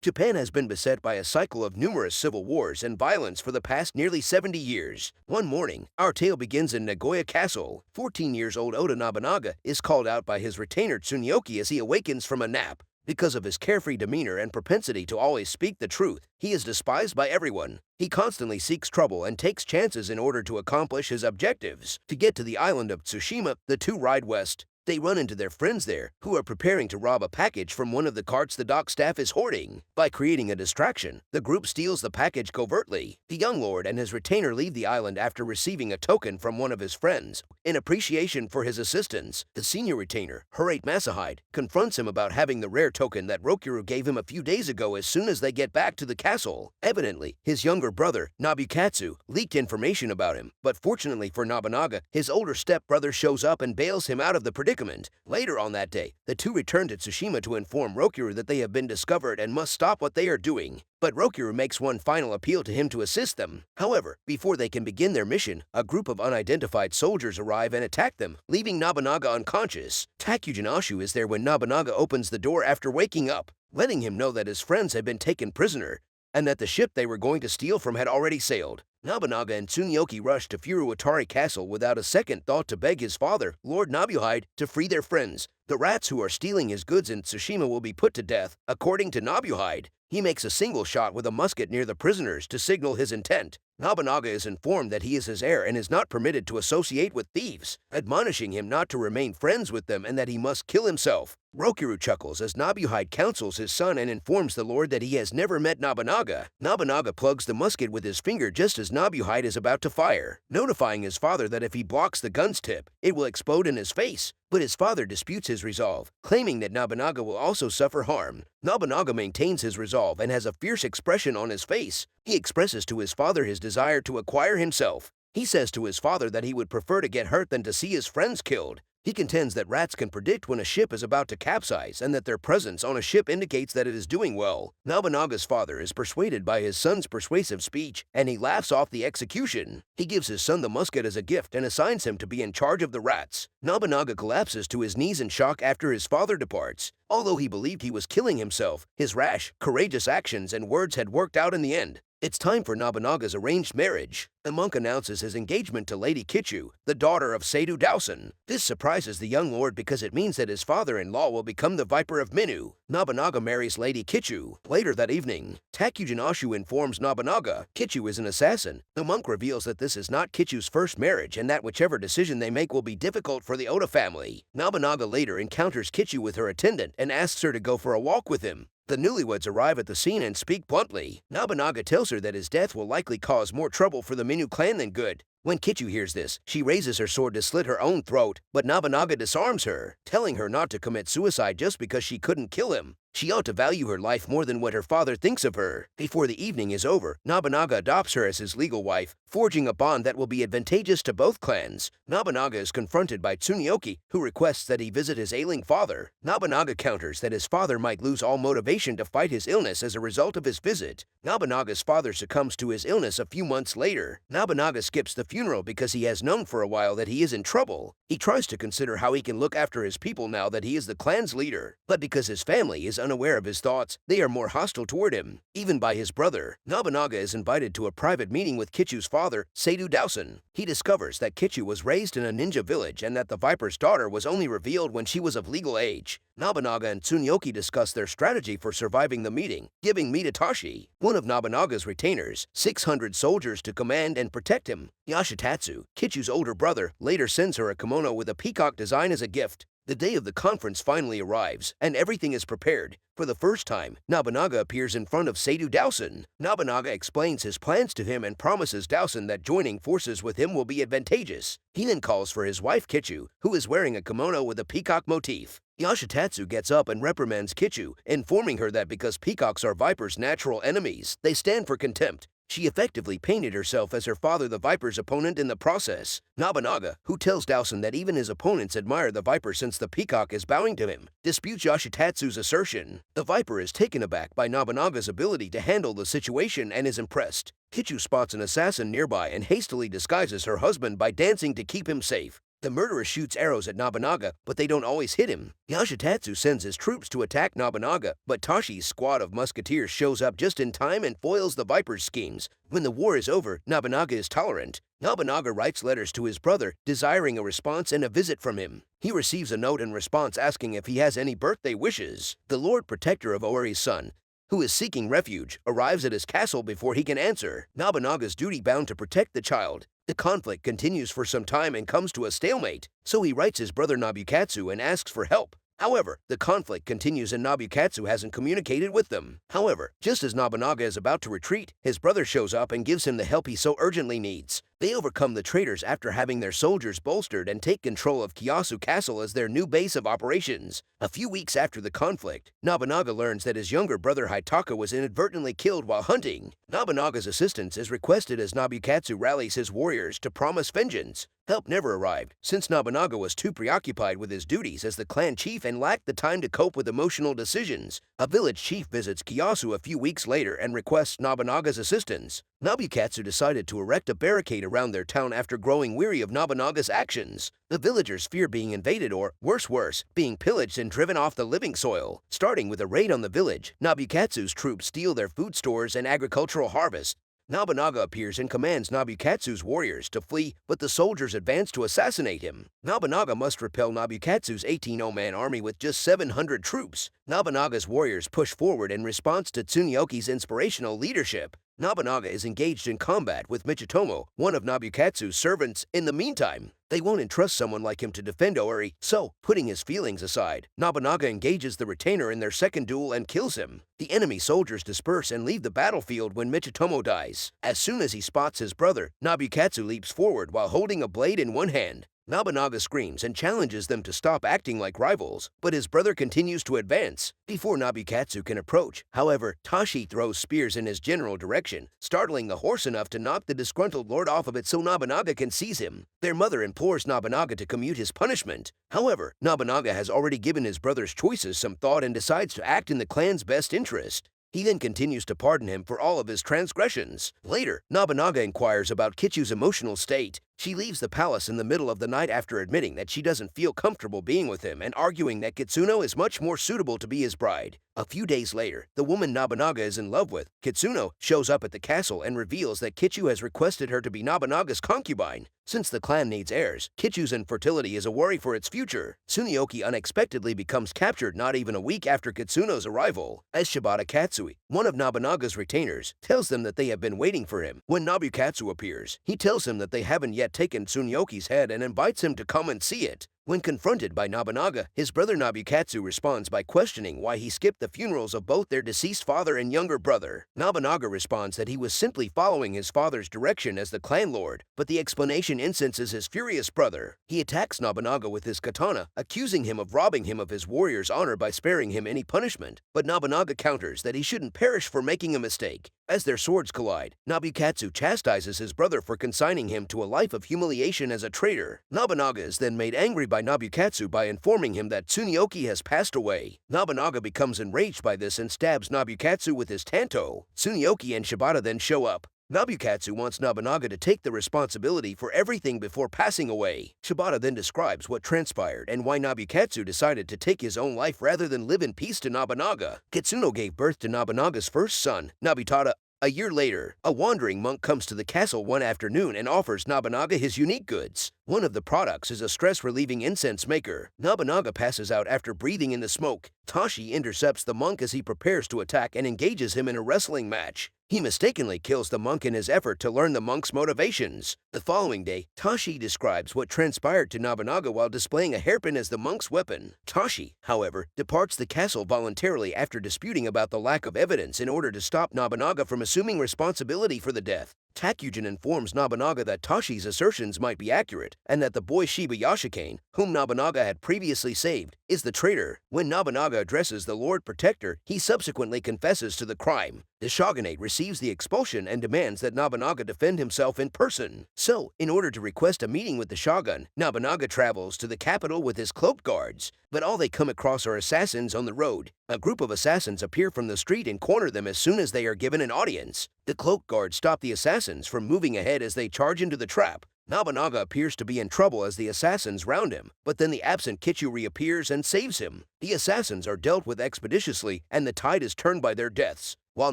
Japan has been beset by a cycle of numerous civil wars and violence for the past nearly 70 years. One morning, our tale begins in Nagoya Castle. 14 years old Oda Nobunaga is called out by his retainer Tsunyoki as he awakens from a nap. Because of his carefree demeanor and propensity to always speak the truth, he is despised by everyone. He constantly seeks trouble and takes chances in order to accomplish his objectives. To get to the island of Tsushima, the two ride west. They run into their friends there, who are preparing to rob a package from one of the carts the dock staff is hoarding. By creating a distraction, the group steals the package covertly. The young lord and his retainer leave the island after receiving a token from one of his friends. In appreciation for his assistance, the senior retainer, Harate Masahide, confronts him about having the rare token that Rokuru gave him a few days ago as soon as they get back to the castle. Evidently, his younger brother, Nobukatsu, leaked information about him, but fortunately for Nobunaga, his older stepbrother shows up and bails him out of the predicament. Later on that day, the two return to Tsushima to inform Rokuru that they have been discovered and must stop what they are doing. But Rokuru makes one final appeal to him to assist them. However, before they can begin their mission, a group of unidentified soldiers arrive and attack them, leaving Nobunaga unconscious. Takujin Ashu is there when Nobunaga opens the door after waking up, letting him know that his friends had been taken prisoner and that the ship they were going to steal from had already sailed. Nobunaga and Tsunyoki rush to Furuwatari Castle without a second thought to beg his father, Lord Nobuhide, to free their friends. The rats who are stealing his goods in Tsushima will be put to death, according to Nobuhide. He makes a single shot with a musket near the prisoners to signal his intent. Nobunaga is informed that he is his heir and is not permitted to associate with thieves, admonishing him not to remain friends with them and that he must kill himself. Rokuru chuckles as Nobuhide counsels his son and informs the lord that he has never met Nobunaga. Nobunaga plugs the musket with his finger just as Nobuhide is about to fire, notifying his father that if he blocks the gun's tip, it will explode in his face. But his father disputes his resolve, claiming that Nobunaga will also suffer harm. Nobunaga maintains his resolve and has a fierce expression on his face. He expresses to his father his desire to acquire himself. He says to his father that he would prefer to get hurt than to see his friends killed. He contends that rats can predict when a ship is about to capsize and that their presence on a ship indicates that it is doing well. Nobunaga's father is persuaded by his son's persuasive speech, and he laughs off the execution. He gives his son the musket as a gift and assigns him to be in charge of the rats. Nobunaga collapses to his knees in shock after his father departs. Although he believed he was killing himself, his rash, courageous actions and words had worked out in the end. It's time for Nobunaga's arranged marriage. The monk announces his engagement to Lady Kichu, the daughter of Seidu Dowson. This surprises the young lord because it means that his father-in-law will become the Viper of Minu. Nobunaga marries Lady Kichu. Later that evening, Takujin Ashu informs Nobunaga Kichu is an assassin. The monk reveals that this is not Kichu's first marriage and that whichever decision they make will be difficult for the Oda family. Nobunaga later encounters Kichu with her attendant and asks her to go for a walk with him. The newlyweds arrive at the scene and speak bluntly. Nobunaga tells her that his death will likely cause more trouble for the Minu clan than good. When Kichu hears this, she raises her sword to slit her own throat, but Nobunaga disarms her, telling her not to commit suicide just because she couldn't kill him. She ought to value her life more than what her father thinks of her. Before the evening is over, Nobunaga adopts her as his legal wife, forging a bond that will be advantageous to both clans. Nobunaga is confronted by Tsunyoki, who requests that he visit his ailing father. Nobunaga counters that his father might lose all motivation to fight his illness as a result of his visit. Nobunaga's father succumbs to his illness a few months later. Nobunaga skips the funeral because he has known for a while that he is in trouble. He tries to consider how he can look after his people now that he is the clan's leader, but because his family is unaware of his thoughts, they are more hostile toward him, even by his brother. Nobunaga is invited to a private meeting with Kichu's father, Seidu Dowson. He discovers that Kichu was raised in a ninja village and that the Viper's daughter was only revealed when she was of legal age. Nobunaga and Tsunyoki discuss their strategy for surviving the meeting, giving Mitatashi, one of Nobunaga's retainers, 600 soldiers to command and protect him. Yashitatsu, Kichu's older brother, later sends her a kimono with a peacock design as a gift. The day of the conference finally arrives, and everything is prepared. For the first time, Nobunaga appears in front of Seidu Dowson. Nobunaga explains his plans to him and promises Dowson that joining forces with him will be advantageous. He then calls for his wife Kichu, who is wearing a kimono with a peacock motif. Yashitatsu gets up and reprimands Kichu, informing her that because peacocks are Viper's natural enemies, they stand for contempt. She effectively painted herself as her father the Viper's opponent in the process. Nobunaga, who tells Dowson that even his opponents admire the Viper since the peacock is bowing to him, disputes Yashitatsu's assertion. The Viper is taken aback by Nobunaga's ability to handle the situation and is impressed. Kichu spots an assassin nearby and hastily disguises her husband by dancing to keep him safe. The murderer shoots arrows at Nobunaga, but they don't always hit him. Yoshitatsu sends his troops to attack Nobunaga, but Tashi's squad of musketeers shows up just in time and foils the Viper's schemes. When the war is over, Nobunaga is tolerant. Nobunaga writes letters to his brother, desiring a response and a visit from him. He receives a note in response asking if he has any birthday wishes. The Lord Protector of Oari's son, who is seeking refuge, arrives at his castle before he can answer. Nobunaga's duty-bound to protect the child. The conflict continues for some time and comes to a stalemate, so he writes his brother Nobukatsu and asks for help. However, the conflict continues and Nobukatsu hasn't communicated with them. However, just as Nobunaga is about to retreat, his brother shows up and gives him the help he so urgently needs. They overcome the traitors after having their soldiers bolstered and take control of Kiyasu Castle as their new base of operations. A few weeks after the conflict, Nobunaga learns that his younger brother Hitaka was inadvertently killed while hunting. Nobunaga's assistance is requested as Nobukatsu rallies his warriors to promise vengeance. Help never arrived, since Nobunaga was too preoccupied with his duties as the clan chief and lacked the time to cope with emotional decisions. A village chief visits Kiyasu a few weeks later and requests Nobunaga's assistance. Nobukatsu decided to erect a barricade around their town after growing weary of Nobunaga's actions. The villagers fear being invaded or, worse, being pillaged and driven off the living soil. Starting with a raid on the village, Nobukatsu's troops steal their food stores and agricultural harvest. Nobunaga appears and commands Nobukatsu's warriors to flee, but the soldiers advance to assassinate him. Nobunaga must repel Nobukatsu's 18-man army with just 700 troops. Nobunaga's warriors push forward in response to Tsuneyoki's inspirational leadership. Nobunaga is engaged in combat with Michitomo, one of Nobukatsu's servants. In the meantime, they won't entrust someone like him to defend Ori, so, putting his feelings aside, Nobunaga engages the retainer in their second duel and kills him. The enemy soldiers disperse and leave the battlefield when Michitomo dies. As soon as he spots his brother, Nobukatsu leaps forward while holding a blade in one hand. Nobunaga screams and challenges them to stop acting like rivals, but his brother continues to advance. Before Nobukatsu can approach, however, Tashi throws spears in his general direction, startling the horse enough to knock the disgruntled lord off of it so Nobunaga can seize him. Their mother implores Nobunaga to commute his punishment. However, Nobunaga has already given his brother's choices some thought and decides to act in the clan's best interest. He then continues to pardon him for all of his transgressions. Later, Nobunaga inquires about Kichu's emotional state. She leaves the palace in the middle of the night after admitting that she doesn't feel comfortable being with him and arguing that Kitsuno is much more suitable to be his bride. A few days later, the woman Nobunaga is in love with, Kitsuno, shows up at the castle and reveals that Kichu has requested her to be Nobunaga's concubine. Since the clan needs heirs, Kichu's infertility is a worry for its future. Tsuneyoki unexpectedly becomes captured not even a week after Kitsuno's arrival. As Shibata Katsui, one of Nobunaga's retainers, tells them that they have been waiting for him. When Nobukatsu appears, he tells him that they haven't yet taken Tsuneyoki's head and invites him to come and see it. When confronted by Nobunaga, his brother Nobukatsu responds by questioning why he skipped the funerals of both their deceased father and younger brother. Nobunaga responds that he was simply following his father's direction as the clan lord, but the explanation incenses his furious brother. He attacks Nobunaga with his katana, accusing him of robbing him of his warrior's honor by sparing him any punishment, but Nobunaga counters that he shouldn't perish for making a mistake. As their swords collide, Nobukatsu chastises his brother for consigning him to a life of humiliation as a traitor. Nobunaga is then made angry by Nobukatsu by informing him that Tsuneyoki has passed away. Nobunaga becomes enraged by this and stabs Nobukatsu with his tanto. Tsuneyoki and Shibata then show up. Nobukatsu wants Nobunaga to take the responsibility for everything before passing away. Shibata then describes what transpired and why Nobukatsu decided to take his own life rather than live in peace to Nobunaga. Kitsuno gave birth to Nobunaga's first son, Nobutada. A year later, a wandering monk comes to the castle one afternoon and offers Nobunaga his unique goods. One of the products is a stress-relieving incense maker. Nobunaga passes out after breathing in the smoke. Tashi intercepts the monk as he prepares to attack and engages him in a wrestling match. He mistakenly kills the monk in his effort to learn the monk's motivations. The following day, Tashi describes what transpired to Nobunaga while displaying a hairpin as the monk's weapon. Tashi, however, departs the castle voluntarily after disputing about the lack of evidence in order to stop Nobunaga from assuming responsibility for the death. Takujin informs Nobunaga that Tashi's assertions might be accurate, and that the boy Shiba Yashikane, whom Nobunaga had previously saved, is the traitor. When Nobunaga addresses the Lord Protector, he subsequently confesses to the crime. The shogunate receives the expulsion and demands that Nobunaga defend himself in person. So, in order to request a meeting with the shogun, Nobunaga travels to the capital with his cloaked guards. But all they come across are assassins on the road. A group of assassins appear from the street and corner them as soon as they are given an audience. The cloaked guards stop the assassins from moving ahead as they charge into the trap. Nobunaga appears to be in trouble as the assassins round him, but then the absent Kichu reappears and saves him. The assassins are dealt with expeditiously, and the tide is turned by their deaths. While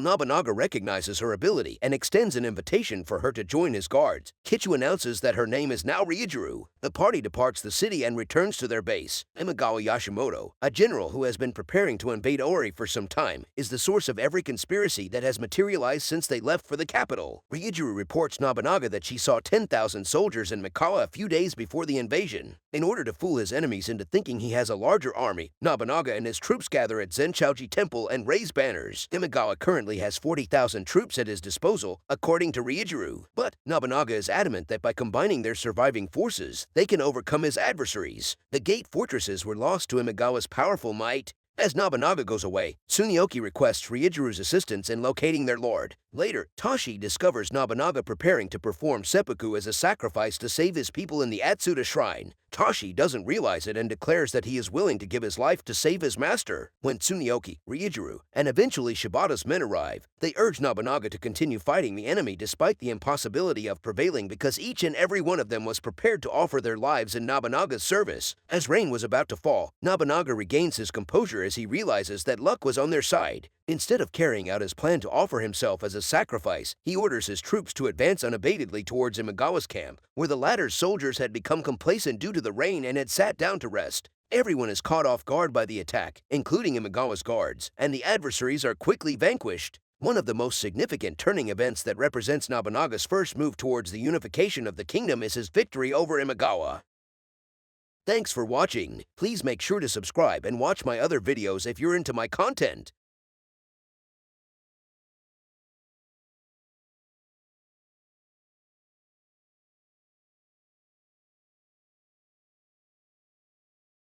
Nobunaga recognizes her ability and extends an invitation for her to join his guards, Kichu announces that her name is now Ryujuru. The party departs the city and returns to their base. Imagawa Yashimoto, a general who has been preparing to invade Ori for some time, is the source of every conspiracy that has materialized since they left for the capital. Ryujuru reports Nobunaga that she saw 10,000 soldiers in Mikawa a few days before the invasion. In order to fool his enemies into thinking he has a larger army, Nobunaga and his troops gather at Zenchouji Temple and raise banners. Imagawa currently has 40,000 troops at his disposal, according to Ryujuru. But Nobunaga is adamant that by combining their surviving forces, they can overcome his adversaries. The gate fortresses were lost to Imagawa's powerful might. As Nobunaga goes away, Tsuneoki requests Ryujuru's assistance in locating their lord. Later, Tashi discovers Nobunaga preparing to perform seppuku as a sacrifice to save his people in the Atsuta Shrine. Tashi doesn't realize it and declares that he is willing to give his life to save his master. When Tsuneoki, Ryujuru, and eventually Shibata's men arrive, they urge Nobunaga to continue fighting the enemy despite the impossibility of prevailing because each and every one of them was prepared to offer their lives in Nobunaga's service. As rain was about to fall, Nobunaga regains his composure as he realizes that luck was on their side. Instead of carrying out his plan to offer himself as a sacrifice, he orders his troops to advance unabatedly towards Imagawa's camp, where the latter's soldiers had become complacent due to the rain and had sat down to rest. Everyone is caught off guard by the attack, including Imagawa's guards, and the adversaries are quickly vanquished. One of the most significant turning events that represents Nobunaga's first move towards the unification of the kingdom is his victory over Imagawa. Thanks for watching. Please make sure to subscribe and watch my other videos if you're into my content.